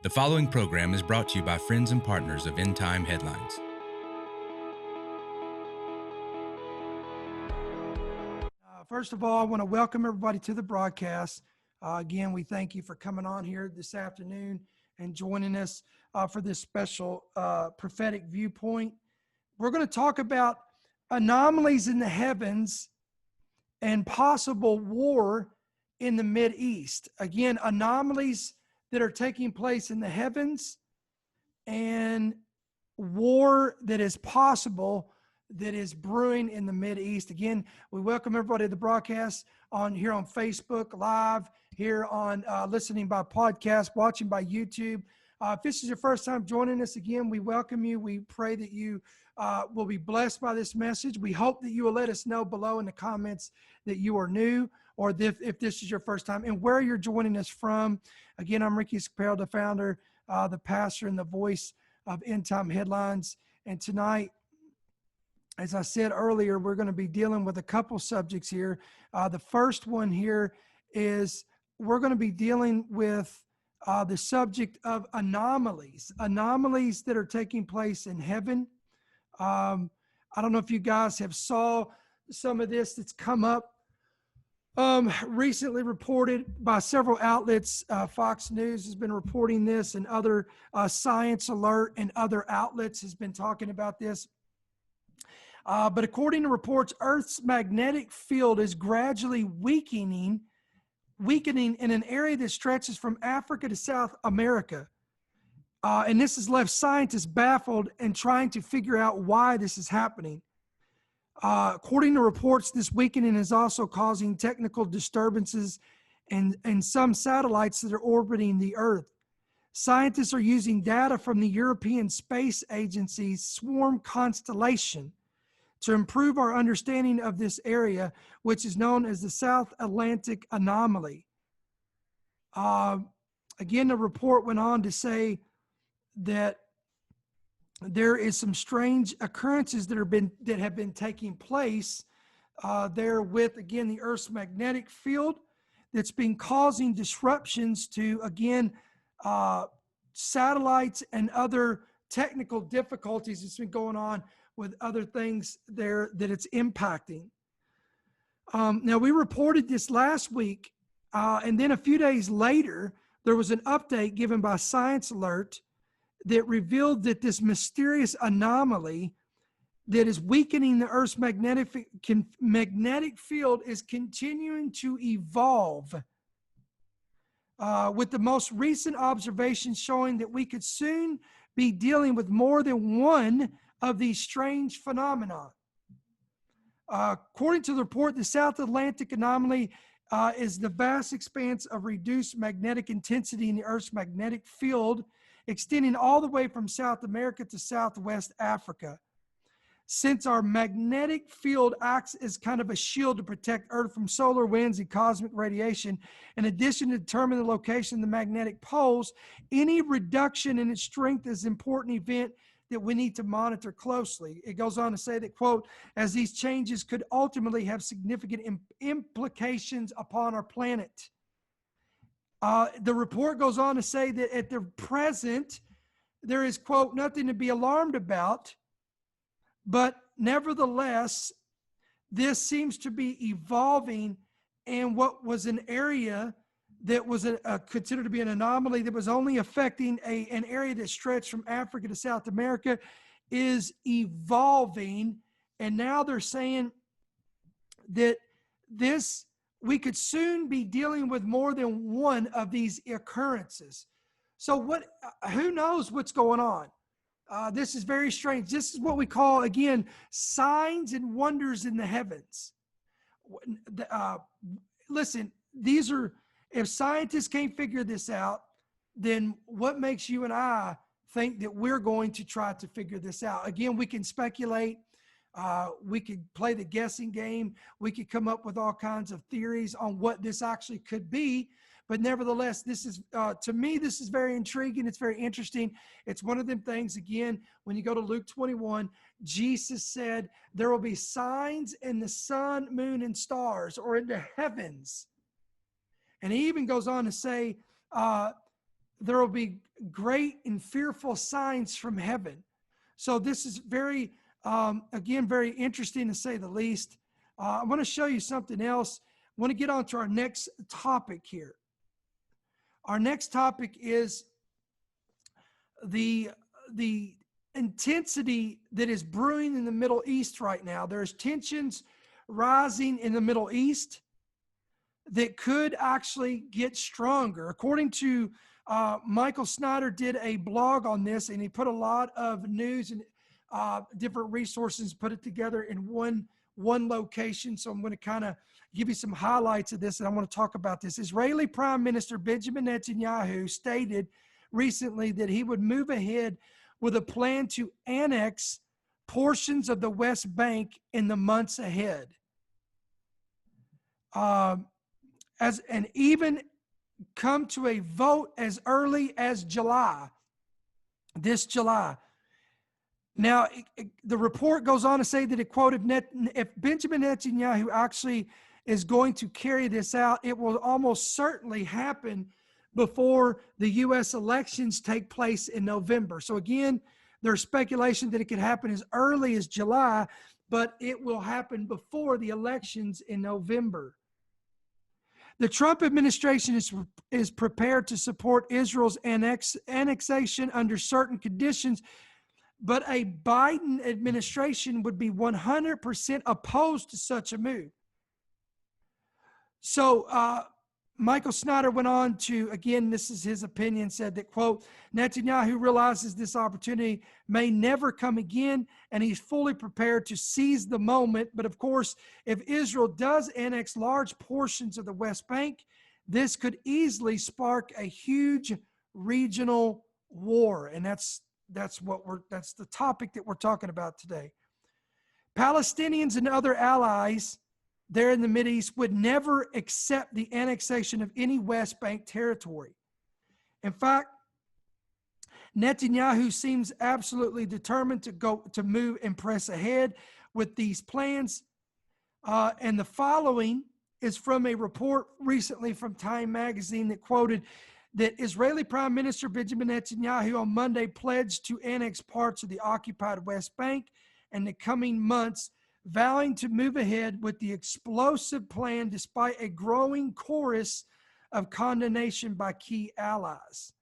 The following program is brought to you by friends and partners of End Time Headlines. First of all, I want to welcome everybody to the broadcast. Again, we thank you for coming on here this afternoon and joining us for this special prophetic viewpoint. We're going to talk about anomalies in the heavens and possible war in the Mideast. Again, anomalies that are taking place in the heavens and war that is possible that is brewing in the Mideast. Again, we welcome everybody to the broadcast here on Facebook Live, here on listening by podcast, watching by YouTube. If this is your first time joining us, again, we welcome you. We pray that you will be blessed by this message. We hope that you will let us know below in the comments that you are new, or if this is your first time, and where you're joining us from. Again, I'm Ricky Scaparro, the founder, the pastor, and the voice of End Time Headlines. And tonight, as I said earlier, we're going to be dealing with a couple subjects here. The first one here is we're going to be dealing with the subject of anomalies that are taking place in heaven. I don't know if you guys have saw some of this that's come up recently reported by several outlets. Fox News has been reporting this, and other Science Alert and other outlets has been talking about this. But according to reports, Earth's magnetic field is gradually weakening in an area that stretches from Africa to South America. And this has left scientists baffled and trying to figure out why this is happening. According to reports, this weakening is also causing technical disturbances in some satellites that are orbiting the Earth. Scientists are using data from the European Space Agency's swarm constellation to improve our understanding of this area, which is known as the South Atlantic Anomaly. Again, the report went on to say that there is some strange occurrences that have been taking place there with, again, the Earth's magnetic field that's been causing disruptions to, again, satellites and other technical difficulties that's been going on with other things there that it's impacting. Now, we reported this last week, and then a few days later, there was an update given by Science Alert that revealed that this mysterious anomaly that is weakening the Earth's magnetic field is continuing to evolve, with the most recent observations showing that we could soon be dealing with more than one of these strange phenomena. According to the report, the South Atlantic Anomaly is the vast expanse of reduced magnetic intensity in the Earth's magnetic field, extending all the way from South America to Southwest Africa. Since our magnetic field acts as kind of a shield to protect Earth from solar winds and cosmic radiation, in addition to determine the location of the magnetic poles, any reduction in its strength is an important event that we need to monitor closely. It goes on to say that, quote, as these changes could ultimately have significant implications upon our planet. The report goes on to say that at the present, there is, quote, nothing to be alarmed about, but nevertheless, this seems to be evolving, and what was an area that was considered to be an anomaly that was only affecting an area that stretched from Africa to South America is evolving. And now they're saying that we could soon be dealing with more than one of these occurrences. So who knows what's going on? This is very strange. This is what we call, again, signs and wonders in the heavens. Listen, if scientists can't figure this out, then what makes you and I think that we're going to try to figure this out? Again, we can speculate. We could play the guessing game. We could come up with all kinds of theories on what this actually could be. But nevertheless, this is, to me, this is very intriguing. It's very interesting. It's one of them things, again, when you go to Luke 21, Jesus said, there will be signs in the sun, moon, and stars, or in the heavens. And he even goes on to say, there will be great and fearful signs from heaven. So this is very, again, very interesting to say the least. I want to show you something else. I want to get on to our next topic here. Our next topic is the intensity that is brewing in the Middle East right now. There's tensions rising in the Middle East that could actually get stronger. According to Michael Snyder did a blog on this, and he put a lot of news and different resources, put it together in one location. So I'm going to kind of give you some highlights of this, and I want to talk about this. Israeli Prime Minister Benjamin Netanyahu stated recently that he would move ahead with a plan to annex portions of the West Bank in the months ahead. And even come to a vote as early as this July. Now, the report goes on to say that, quote, if Benjamin Netanyahu actually is going to carry this out, it will almost certainly happen before the U.S. elections take place in November. So again, there's speculation that it could happen as early as July, but it will happen before the elections in November. The Trump administration is prepared to support Israel's annexation under certain conditions, but a Biden administration would be 100% opposed to such a move. So Michael Snyder went on to, again, this is his opinion, said that, quote, Netanyahu realizes this opportunity may never come again, and he's fully prepared to seize the moment. But of course, if Israel does annex large portions of the West Bank, this could easily spark a huge regional war. And that's the topic that we're talking about today. Palestinians and other allies there in the Mideast would never accept the annexation of any West Bank territory. In fact, Netanyahu seems absolutely determined to move and press ahead with these plans. And the following is from a report recently from Time magazine that quoted that Israeli Prime Minister Benjamin Netanyahu on Monday pledged to annex parts of the occupied West Bank in the coming months, vowing to move ahead with the explosive plan despite a growing chorus of condemnation by key allies.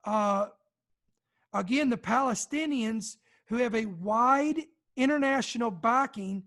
Again, the Palestinians, who have a wide international backing,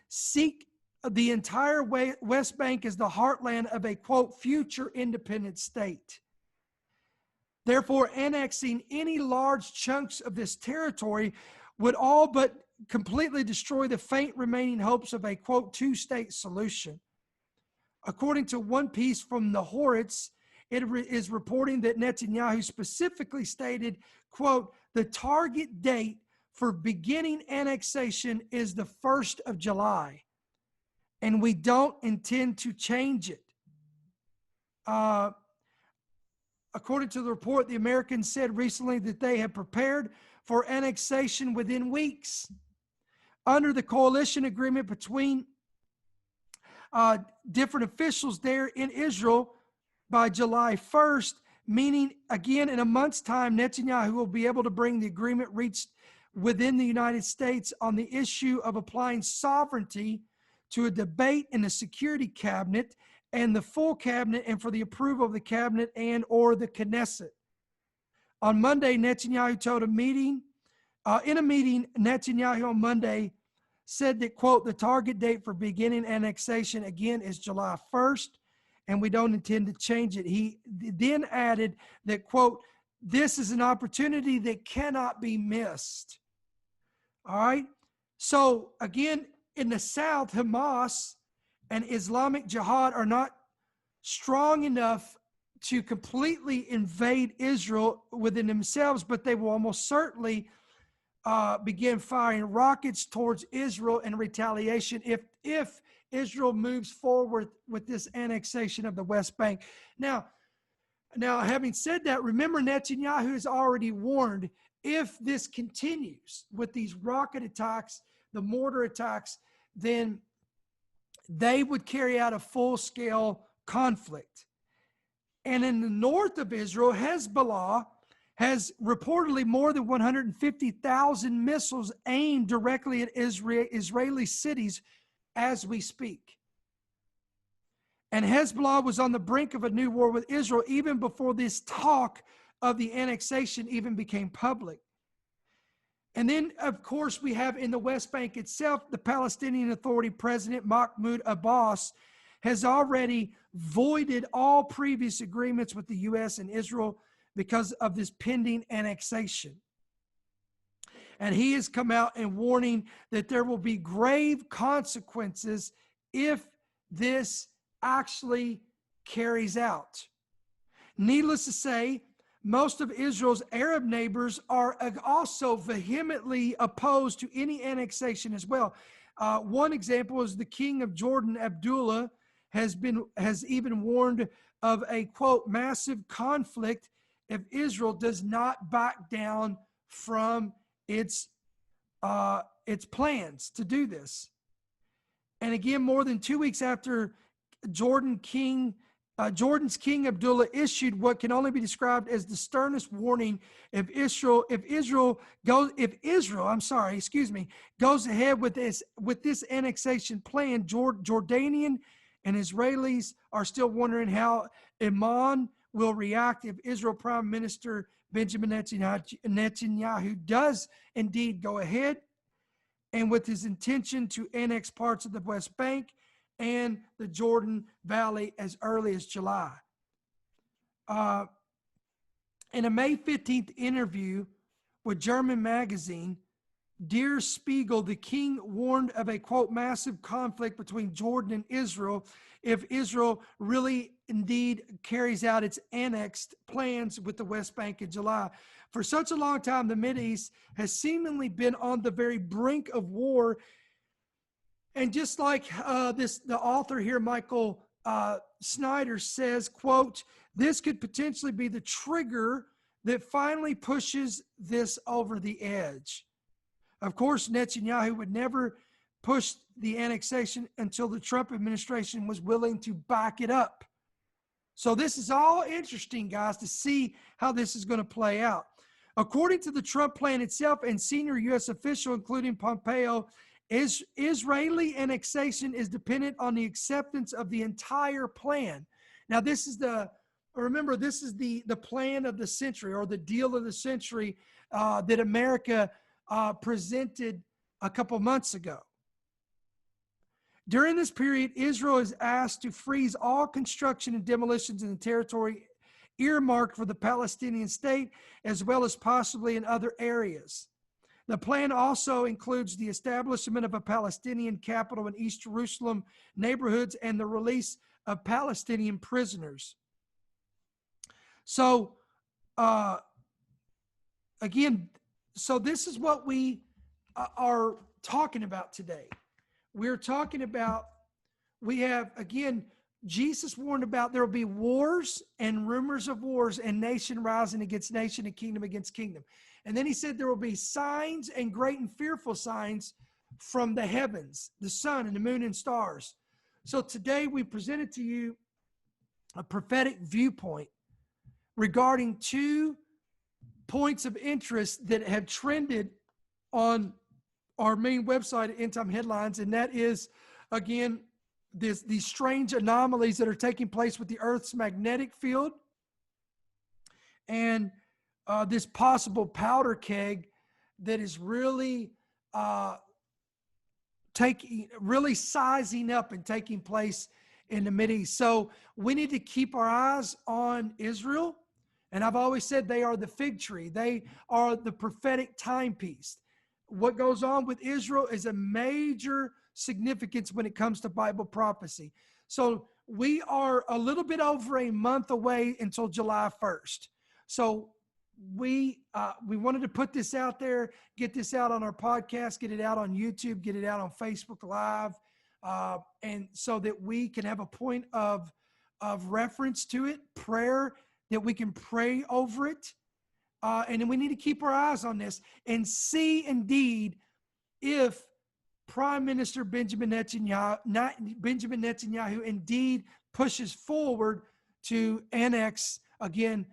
seek the entire West Bank as the heartland of a, quote, future independent state. Therefore, annexing any large chunks of this territory would all but completely destroy the faint remaining hopes of a, quote, two-state solution. According to one piece from the Haaretz, it is reporting that Netanyahu specifically stated, quote, the target date for beginning annexation is the 1st of July, and we don't intend to change it. According to the report, the Americans said recently that they have prepared for annexation within weeks. Under the coalition agreement between different officials there in Israel by July 1st, meaning, again, in a month's time, Netanyahu will be able to bring the agreement reached within the United States on the issue of applying sovereignty to a debate in the Security Cabinet and the full Cabinet, and for the approval of the Cabinet and or the Knesset. On Monday, Netanyahu told in a meeting, Netanyahu on Monday said that, quote, the target date for beginning annexation, again, is July 1st, and we don't intend to change it. He then added that, quote, this is an opportunity that cannot be missed. All right? So, again, in the South, Hamas and Islamic Jihad are not strong enough to completely invade Israel within themselves, but they will almost certainly begin firing rockets towards Israel in retaliation if Israel moves forward with this annexation of the West Bank. Now, having said that, remember Netanyahu has already warned if this continues with these rocket attacks, the mortar attacks, then they would carry out a full-scale conflict. And in the north of Israel, Hezbollah has reportedly more than 150,000 missiles aimed directly at Israeli cities as we speak. And Hezbollah was on the brink of a new war with Israel even before this talk of the annexation even became public. And then, of course, we have in the West Bank itself, the Palestinian Authority President Mahmoud Abbas has already voided all previous agreements with the U.S. and Israel because of this pending annexation. And he has come out and warning that there will be grave consequences if this actually carries out. Needless to say, most of Israel's Arab neighbors are also vehemently opposed to any annexation as well. One example is the king of Jordan, Abdullah, has even warned of a, quote, massive conflict if Israel does not back down from its plans to do this. And again, more than 2 weeks after Jordan's King Abdullah issued what can only be described as the sternest warning if Israel goes ahead with this annexation plan. Jordanian and Israelis are still wondering how Iran will react if Israel Prime Minister Benjamin Netanyahu does indeed go ahead and with his intention to annex parts of the West Bank and the Jordan Valley as early as July. In a May 15th interview with German magazine Der Spiegel, the king warned of a, quote, massive conflict between Jordan and Israel if Israel really indeed carries out its annexed plans with the West Bank in July. For such a long time, the Mideast has seemingly been on the very brink of war. And just like the author here, Michael Snyder, says, quote, this could potentially be the trigger that finally pushes this over the edge. Of course, Netanyahu would never push the annexation until the Trump administration was willing to back it up. So this is all interesting, guys, to see how this is going to play out. According to the Trump plan itself and senior U.S. official, including Pompeo, Israeli annexation is dependent on the acceptance of the entire plan. Now, this is the plan of the century, or the deal of the century that America presented a couple months ago. During this period, Israel is asked to freeze all construction and demolitions in the territory earmarked for the Palestinian state, as well as possibly in other areas. The plan also includes the establishment of a Palestinian capital in East Jerusalem neighborhoods and the release of Palestinian prisoners. So, this is what we are talking about today. We're talking about, Jesus warned about there will be wars and rumors of wars and nation rising against nation and kingdom against kingdom. And then he said there will be signs and great and fearful signs from the heavens, the sun and the moon and stars. So today we presented to you a prophetic viewpoint regarding 2 points of interest that have trended on our main website at End Time Headlines, and that is, again, these strange anomalies that are taking place with the Earth's magnetic field, and this possible powder keg that is really sizing up and taking place in the Mideast. So we need to keep our eyes on Israel. And I've always said they are the fig tree. They are the prophetic timepiece. What goes on with Israel is a major significance when it comes to Bible prophecy. So we are a little bit over a month away until July 1st. So we wanted to put this out there, get this out on our podcast, get it out on YouTube, get it out on Facebook Live, and so that we can have a point of reference to it, prayer, that we can pray over it. And then we need to keep our eyes on this and see indeed if Prime Minister Benjamin Netanyahu indeed pushes forward to annex, again,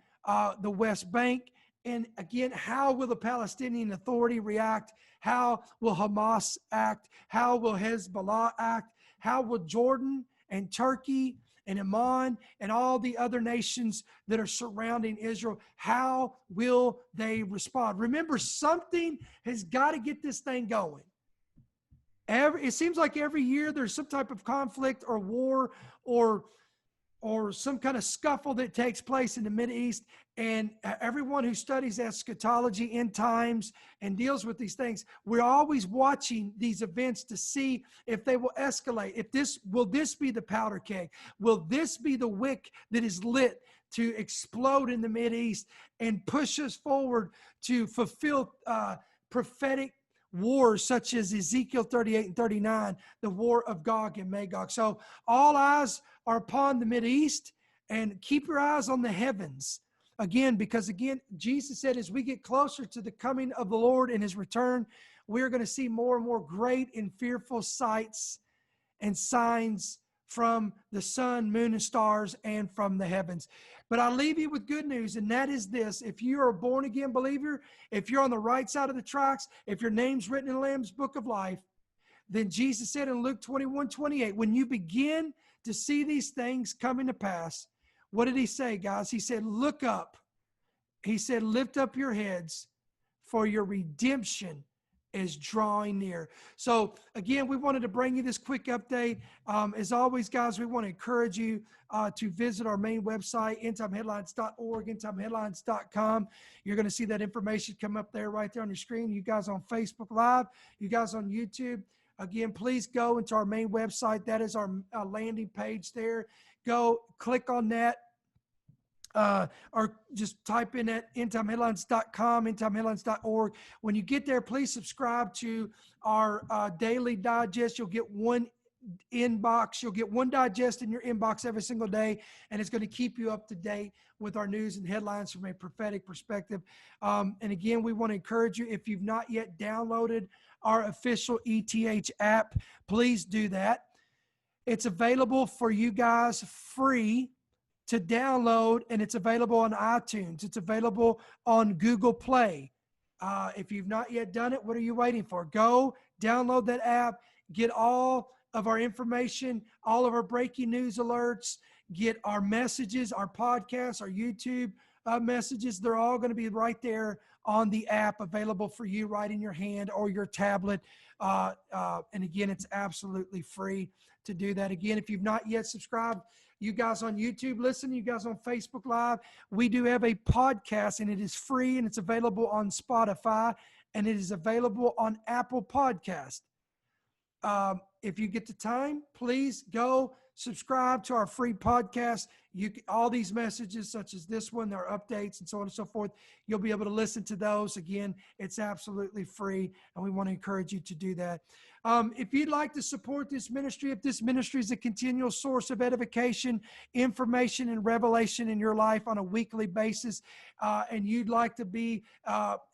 the West Bank. And again, how will the Palestinian Authority react? How will Hamas act? How will Hezbollah act? How will Jordan and Turkey and Oman and all the other nations that are surrounding Israel, how will they respond? Remember, something has got to get this thing going. It seems like every year there's some type of conflict or war or some kind of scuffle that takes place in the Mideast. And everyone who studies eschatology, end times, and deals with these things, we're always watching these events to see if they will escalate. Will this be the powder keg? Will this be the wick that is lit to explode in the Mideast and push us forward to fulfill prophetic wars such as Ezekiel 38 and 39, the war of Gog and Magog? So all eyes are upon the Mideast, and keep your eyes on the heavens. Again, because again, Jesus said, as we get closer to the coming of the Lord and his return, we're going to see more and more great and fearful sights and signs from the sun, moon, and stars, and from the heavens. But I'll leave you with good news, and that is this. If you are a born-again believer, if you're on the right side of the tracks, if your name's written in the Lamb's Book of Life, then Jesus said in Luke 21:28, when you begin to see these things coming to pass, what did he say, guys? He said, look up. He said, lift up your heads, for your redemption is drawing near. So again, we wanted to bring you this quick update. As always, guys, we want to encourage you to visit our main website, endtimeheadlines.org, endtimeheadlines.com. You're going to see that information come up there, right there on your screen. You guys on Facebook Live, you guys on YouTube. Again, please go into our main website. That is our landing page there. Go click on that. Or just type in at endtimeheadlines.com, endtimeheadlines.org. When you get there, please subscribe to our daily digest. You'll get one inbox. You'll get one digest in your inbox every single day, and it's going to keep you up to date with our news and headlines from a prophetic perspective. And again, we want to encourage you, if you've not yet downloaded our official ETH app, please do that. It's available for you guys free to download, and it's available on iTunes. It's available on Google Play. If you've not yet done it, what are you waiting for? Go download that app, get all of our information, all of our breaking news alerts, get our messages, our podcasts, our YouTube messages. They're all going to be right there on the app, available for you right in your hand or your tablet. And again, it's absolutely free to do that. Again, if you've not yet subscribed, you guys on YouTube, listen, you guys on Facebook Live, we do have a podcast, and it is free, and it's available on Spotify, and it is available on Apple Podcast. If you get the time, please go subscribe to our free podcast. All these messages, such as this one, our updates and so on and so forth, you'll be able to listen to those. Again, it's absolutely free, and we want to encourage you to do that. If you'd like to support this ministry, if this ministry is a continual source of edification, information, and revelation in your life on a weekly basis, and you'd like to be,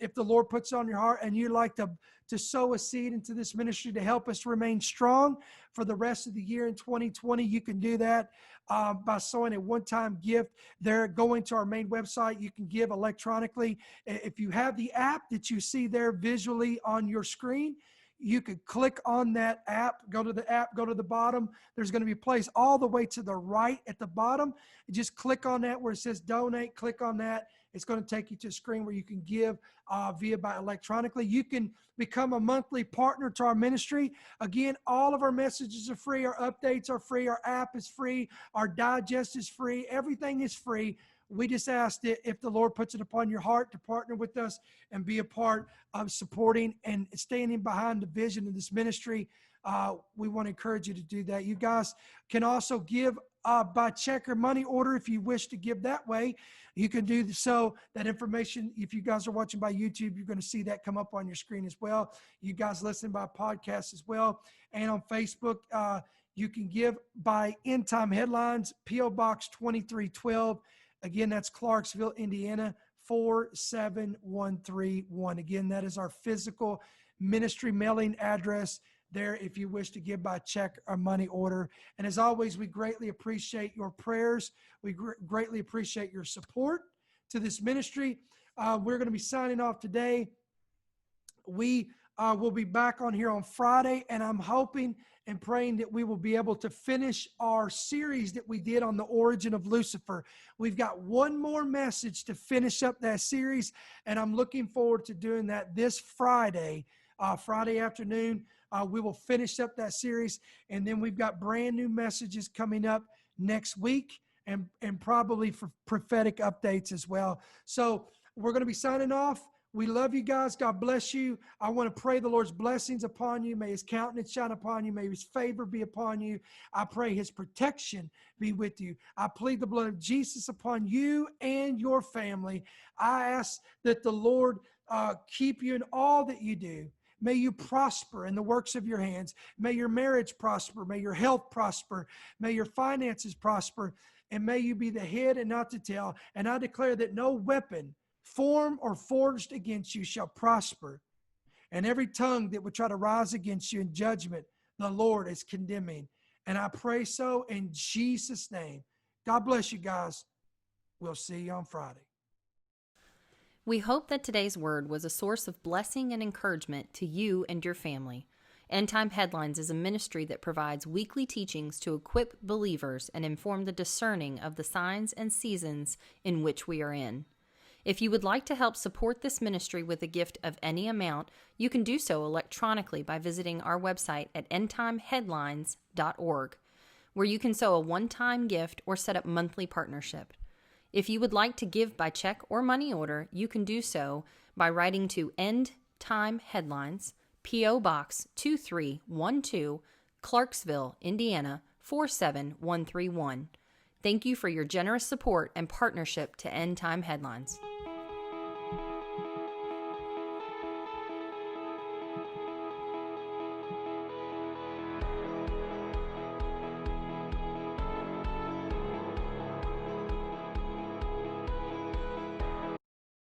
if the Lord puts it on your heart, and you'd like to sow a seed into this ministry to help us remain strong for the rest of the year in 2020, you can do that by sowing a one-time gift there. Going to our main website, you can give electronically. If you have the app that you see there visually on your screen, you could click on that app, go to the app, go to the bottom. There's going to be a place all the way to the right at the bottom. Just click on that where it says donate, click on that. It's going to take you to a screen where you can give by electronically. You can become a monthly partner to our ministry. Again, all of our messages are free. Our updates are free. Our app is free. Our digest is free. Everything is free. We just ask that if the Lord puts it upon your heart to partner with us and be a part of supporting and standing behind the vision of this ministry, we want to encourage you to do that. You guys can also give by check or money order if you wish to give that way. You can do so. That information, if you guys are watching by YouTube, you're going to see that come up on your screen as well. You guys listen by podcast as well. And on Facebook, you can give by End Time Headlines, P.O. Box 2312. Again, that's Clarksville, Indiana, 47131. Again, that is our physical ministry mailing address. there if you wish to give by check or money order. And as always, we greatly appreciate your prayers. We greatly appreciate your support to this ministry. We're going to be signing off today. We will be back on here on Friday, and I'm hoping and praying that we will be able to finish our series that we did on the origin of Lucifer. We've got one more message to finish up that series, and I'm looking forward to doing that this Friday, Friday afternoon. We will finish up that series, and then we've got brand new messages coming up next week, and probably for prophetic updates as well. So we're going to be signing off. We love you guys. God bless you. I want to pray the Lord's blessings upon you. May his countenance shine upon you. May his favor be upon you. I pray his protection be with you. I plead the blood of Jesus upon you and your family. I ask that the Lord keep you in all that you do. May you prosper in the works of your hands. May your marriage prosper. May your health prosper. May your finances prosper. And may you be the head and not the tail. And I declare that no weapon formed or forged against you shall prosper. And every tongue that would try to rise against you in judgment, the Lord is condemning. And I pray so in Jesus' name. God bless you guys. We'll see you on Friday. We hope that today's word was a source of blessing and encouragement to you and your family. End Time Headlines is a ministry that provides weekly teachings to equip believers and inform the discerning of the signs and seasons in which we are in. If you would like to help support this ministry with a gift of any amount, you can do so electronically by visiting our website at endtimeheadlines.org, where you can sow a one-time gift or set up monthly partnership. If you would like to give by check or money order, you can do so by writing to End Time Headlines, P.O. Box 2312, Clarksville, Indiana 47131. Thank you for your generous support and partnership to End Time Headlines.